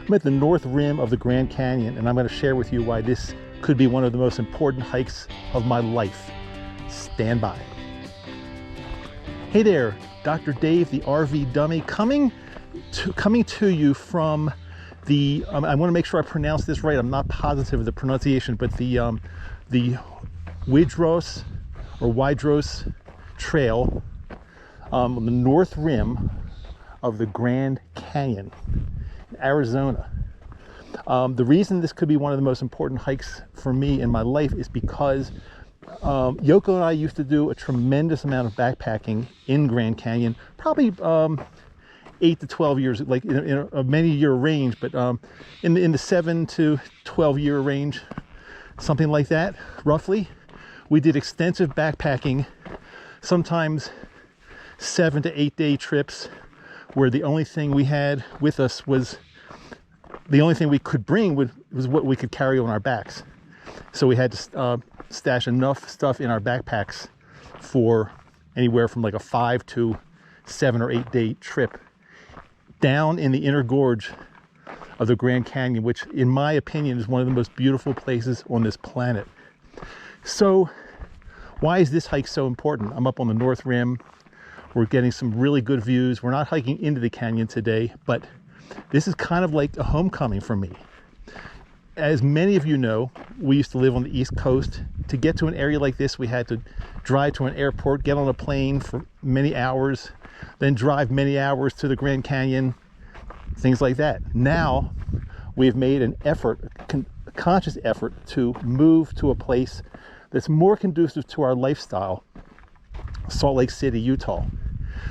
I'm at the north rim of the Grand Canyon, and I'm going to share with you why this could be one of the most important hikes of my life. Stand by. Hey there, Dr. Dave, the RV dummy, coming to you from the, I want to make sure I pronounce this right. I'm not positive of the pronunciation, but the Widforss Trail on the north rim of the Grand Canyon, Arizona. The reason this could be one of the most important hikes for me in my life is because Yoko and I used to do a tremendous amount of backpacking in Grand Canyon, probably 8 to 12 years, like in a many year range, but in the 7 to 12 year range, something like that, roughly. We did extensive backpacking, sometimes 7 to 8 day trips, where the only thing we had with us was, the only thing we could bring was what we could carry on our backs. So we had to stash enough stuff in our backpacks for anywhere from like a 5 to 7 or 8 day trip down in the inner gorge of the Grand Canyon, which in my opinion is one of the most beautiful places on this planet. So why is this hike so important? I'm up on the north rim. We're getting some really good views. We're not hiking into the canyon today, but this is kind of like a homecoming for me. As many of you know, we used to live on the East Coast. To get to an area like this, we had to drive to an airport, get on a plane for many hours, then drive many hours to the Grand Canyon, things like that. Now, we've made an effort, a conscious effort, to move to a place that's more conducive to our lifestyle, Salt Lake City, Utah.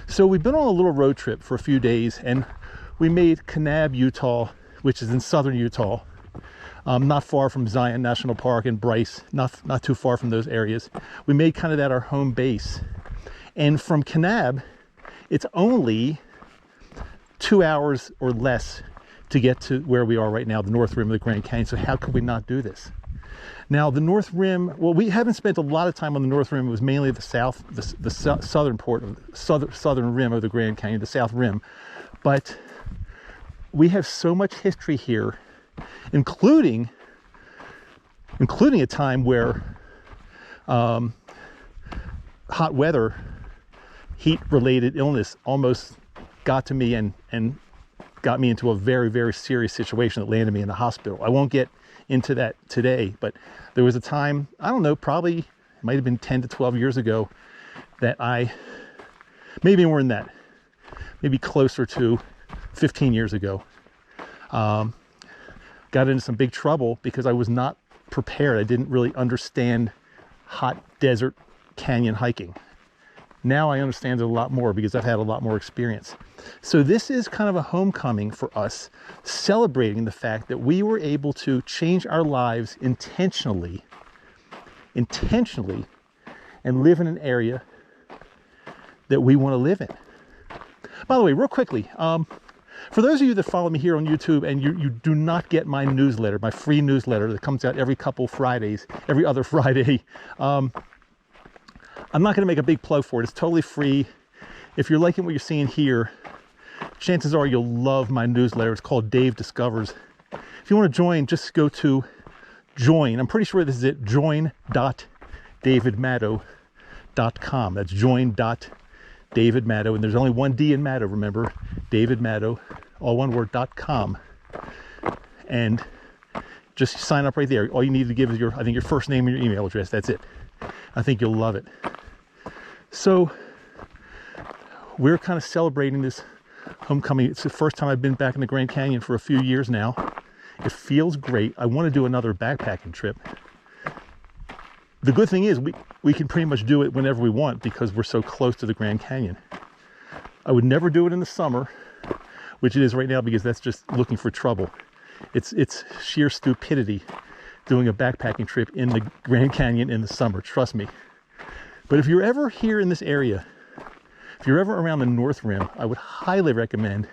So we've been on a little road trip for a few days, and we made Kanab, Utah, which is in southern Utah, not far from Zion National Park and Bryce, not too far from those areas. We made kind of that our home base. And from Kanab, it's only 2 hours or less to get to where we are right now, the north rim of the Grand Canyon. So how could we not do this? Now, the north rim, well, we haven't spent a lot of time on the north rim. It was mainly the southern rim of the Grand Canyon, the south rim. But we have so much history here, including a time where hot weather, heat-related illness almost got to me and got me into a very, very serious situation that landed me in the hospital. I won't get into that today, but there was a time, I don't know, probably it might have been 10 to 12 years ago, that maybe more than that, maybe closer to 15 years ago, got into some big trouble because I was not prepared. I didn't really understand hot desert canyon hiking. Now I understand it a lot more because I've had a lot more experience. So this is kind of a homecoming for us, celebrating the fact that we were able to change our lives intentionally, and live in an area that we want to live in. By the way, real quickly, for those of you that follow me here on YouTube and you do not get my newsletter, my free newsletter that comes out every other Friday, I'm not going to make a big plug for it. It's totally free. If you're liking what you're seeing here, chances are you'll love my newsletter. It's called Dave Discovers. If you want to join, just go to join. I'm pretty sure this is it, join.davidmatto.com. That's join.davidmatto, and there's only one D in Matto, remember, David Matto, all one word, .com. And just sign up right there. All you need to give is your first name and your email address. That's it. I think you'll love it. So we're kind of celebrating this homecoming. It's the first time I've been back in the Grand Canyon for a few years now. It feels great. I want to do another backpacking trip. The good thing is we can pretty much do it whenever we want because we're so close to the Grand Canyon. I would never do it in the summer, which it is right now, because that's just looking for trouble. It's sheer stupidity doing a backpacking trip in the Grand Canyon in the summer, trust me. But if you're ever here in this area, if you're ever around the North Rim, I would highly recommend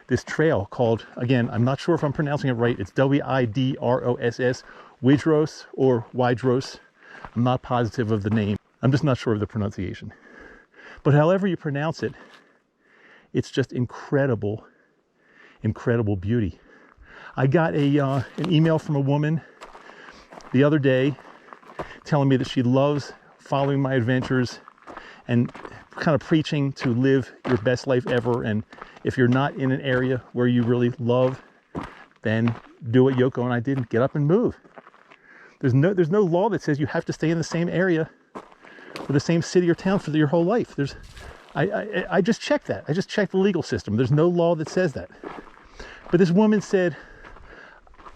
this trail called, again, I'm not sure if I'm pronouncing it right, it's Widross, Widross or Widross. I'm not positive of the name. I'm just not sure of the pronunciation. But however you pronounce it, it's just incredible, incredible beauty. I got an email from a woman the other day telling me that she loves following my adventures and kind of preaching to live your best life ever. And if you're not in an area where you really love, then do what Yoko and I did and get up and move. There's no law that says you have to stay in the same area or the same city or town for your whole life. I just checked that. I just checked the legal system. There's no law that says that. But this woman said,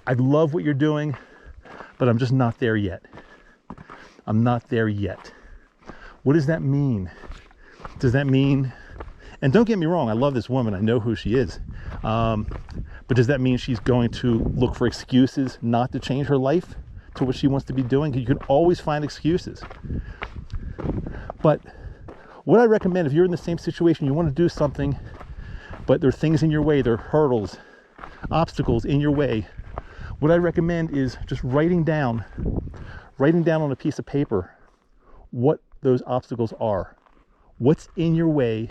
I love what you're doing, but I'm just not there yet. I'm not there yet. What does that mean? Does that mean, and don't get me wrong, I love this woman. I know who she is. But does that mean she's going to look for excuses not to change her life to what she wants to be doing? You can always find excuses. But what I recommend, if you're in the same situation, you want to do something, but there are things in your way, there are hurdles, obstacles in your way, what I recommend is just writing down on a piece of paper what those obstacles are. What's in your way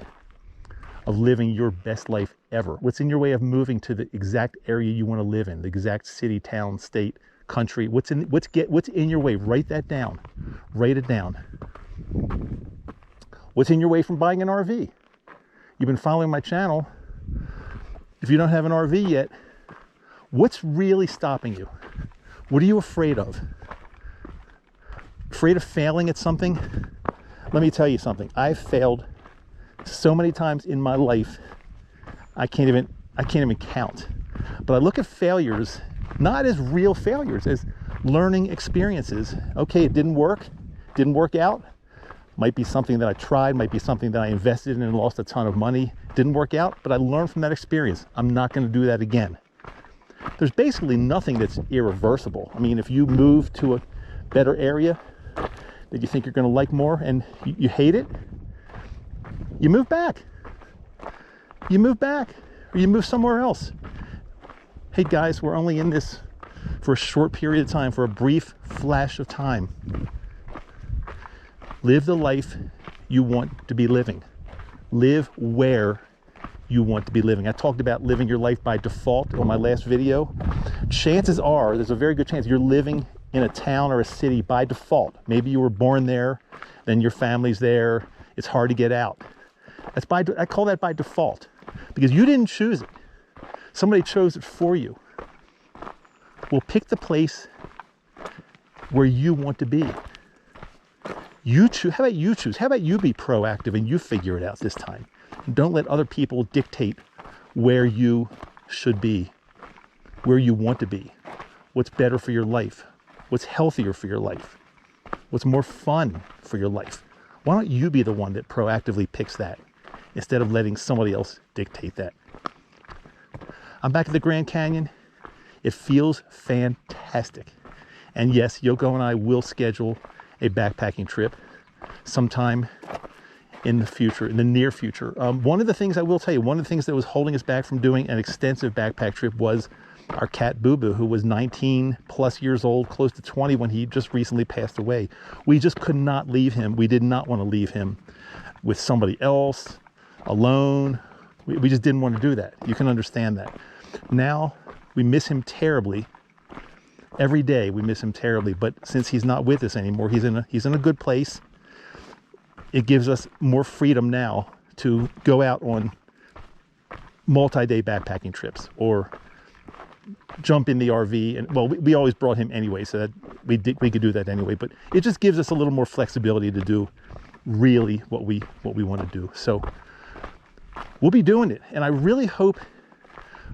of living your best life ever? What's in your way of moving to the exact area you want to live in, the exact city, town, state, country? What's in your way? Write that down. Write it down. What's in your way from buying an RV? You've been following my channel. If you don't have an RV yet, what's really stopping you? What are you afraid of? Afraid of failing at something? Let me tell you something. I've failed so many times in my life, I can't even count. But I look at failures not as real failures, as learning experiences. Okay, it didn't work out. Might be something that I tried, might be something that I invested in and lost a ton of money. Didn't work out, but I learned from that experience. I'm not going to do that again. There's basically nothing that's irreversible. I mean, if you move to a better area that you think you're going to like more and you hate it, you move back. You move back, or you move somewhere else. Hey guys, we're only in this for a short period of time, for a brief flash of time. Live the life you want to be living. Live where you want to be living. I talked about living your life by default on my last video. Chances are, there's a very good chance you're living in a town or a city by default. Maybe you were born there, then your family's there, it's hard to get out. I call that by default, because you didn't choose it. Somebody chose it for you. Well, pick the place where you want to be. You choose. How about you choose? How about you be proactive and you figure it out this time? Don't let other people dictate where you should be, where you want to be, what's better for your life, what's healthier for your life, what's more fun for your life. Why don't you be the one that proactively picks that instead of letting somebody else dictate that? I'm back at the Grand Canyon. It feels fantastic. And yes, Yoko and I will schedule a backpacking trip sometime in the future, in the near future. One of the things I will tell you, one of the things that was holding us back from doing an extensive backpack trip was our cat Boo Boo, who was 19 plus years old, close to 20 when he just recently passed away. We just could not leave him. We did not want to leave him with somebody else, alone. We just didn't want to do that. You can understand that. Now we miss him terribly. Every day we miss him terribly, but since he's not with us anymore, he's in a good place. It gives us more freedom now to go out on multi-day backpacking trips or jump in the RV. And well, we always brought him anyway, so that we could do that anyway. But it just gives us a little more flexibility to do really what we want to do. So we'll be doing it, and I really hope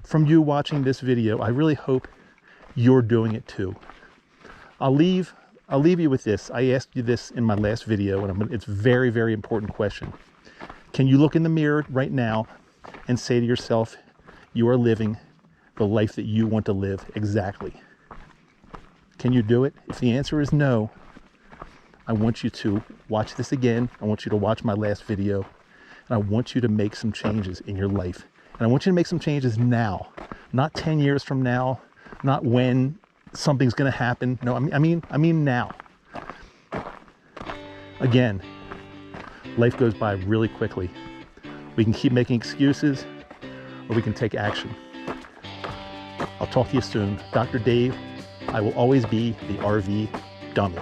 from you watching this video, I really hope you're doing it too. I'll leave you with this. I asked you this in my last video, and it's a very, very important question. Can you look in the mirror right now and say to yourself, you are living the life that you want to live exactly? Can you do it? If the answer is no, I want you to watch this again. I want you to watch my last video, and I want you to make some changes in your life. And I want you to make some changes now, not 10 years from now, not when something's going to happen. No, I mean now. Again, life goes by really quickly. We can keep making excuses, or we can take action. I'll talk to you soon. Dr. Dave, I will always be the RV dummy.